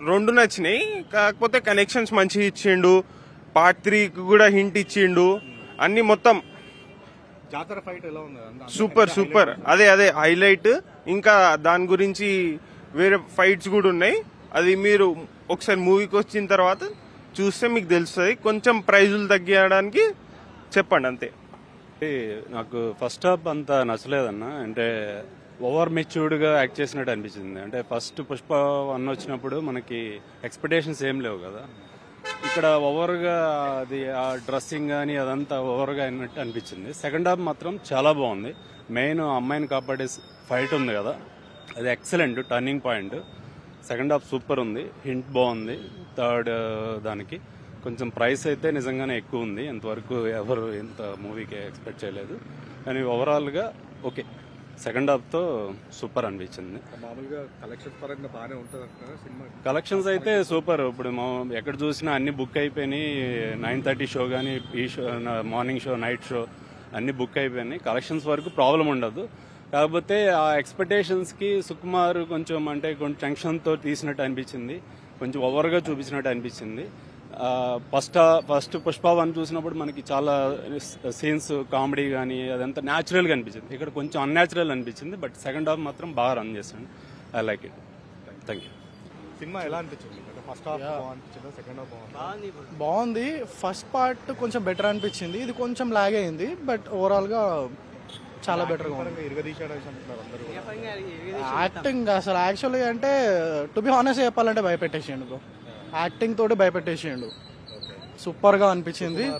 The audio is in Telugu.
రెండు నచ్చినాయి. కాకపోతే కనెక్షన్స్ మంచిగా ఇచ్చిండు, పార్ట్ 3కి కూడా హింట్ ఇచ్చిండు. అన్ని మొత్తం జాతర ఫైట్ ఎలా ఉంది? Super super. అదే హైలైట్. ఇంకా దాని గురించి వేరే ఫైట్స్ కూడా ఉన్నాయి. అది మీరు ఒకసారి మూవీకి వచ్చిన తర్వాత చూస్తే మీకు తెలుస్తుంది. కొంచెం ప్రైజులు తగ్గించడానికి చెప్పండి అంతే. నాకు ఫస్ట్ హాఫ్ అంత నచ్చలేదన్న. అంటే ఓవర్ మెచ్యూర్డ్గా యాక్ట్ చేసినట్టు అనిపించింది. అంటే ఫస్ట్ పుష్ప 1 వచ్చినప్పుడు మనకి ఎక్స్పెక్టేషన్స్ ఏం లేవు కదా. ఇక్కడ ఓవర్గా అది ఆ డ్రెస్సింగ్ కానీ అదంతా ఓవర్గా అయినట్టు అనిపించింది. సెకండ్ హాఫ్ మాత్రం చాలా బాగుంది. మెయిన్ అమ్మాయిని కాపాడే ఫైట్ ఉంది కదా, అది excellent turning point. Second half super ఉంది, హింట్ బాగుంది. థర్డ్ దానికి కొంచెం ప్రైస్ అయితే నిజంగానే ఎక్కువ ఉంది. ఇంతవరకు ఎవరు ఇంత మూవీకి ఎక్స్పెక్ట్ చేయలేదు. కానీ ఓవరాల్గా ఓకే, సెకండ్ హాఫ్తో సూపర్ అనిపించింది. మామూలుగా కలెక్షన్స్ పరంగా బాగానే ఉంటుంది అంటున్నారా సినిమా? కలెక్షన్స్ అయితే సూపర్. ఇప్పుడు ఎక్కడ చూసినా అన్ని బుక్ అయిపోయినాయి. 9:30 షో కానీ, ఈ show morning show, night show అన్ని బుక్ అయిపోయినాయి. కలెక్షన్స్ వరకు ప్రాబ్లం ఉండదు. కాకపోతే ఆ ఎక్స్పెక్టేషన్స్కి సుకుమార్ కొంచెం అంటే కొంచెం టెన్షన్తో తీసినట్టు అనిపించింది, కొంచెం ఓవర్గా చూపించినట్టు అనిపించింది. ఫస్ట్ పుష్ప 1 చూసినప్పుడు మనకి చాలా సీన్స్ కామెడీ కానీ అదంతా న్యాచురల్గా అనిపించింది. ఇక్కడ కొంచెం అన్యాచురల్ అనిపించింది. బట్ సెకండ్ హాఫ్ మాత్రం బాగా రన్ చేశాను. I like it. Thank you. Cinema ఎలా అనిపించింది? అంటే ఫస్ట్ హాఫ్ బాగుంది, సెకండ్ హాఫ్ బాగుంది. ఫస్ట్ పార్ట్ కొంచెం బెటర్ అనిపించింది, ఇది కొంచెం లాగ్ అయింది. బట్ ఓవరాల్ గా చాలా బెటర్ గా ఉంది. యాక్టింగ్ అసలు యాక్చువల్లీ అంటే టు బి హానెస్ట్ చెప్పాలంటే భయపెట్టేసిండు బ్రో. యాక్టింగ్ తోటి భయపెట్టేసిండు. సూపర్ గా అనిపించింది.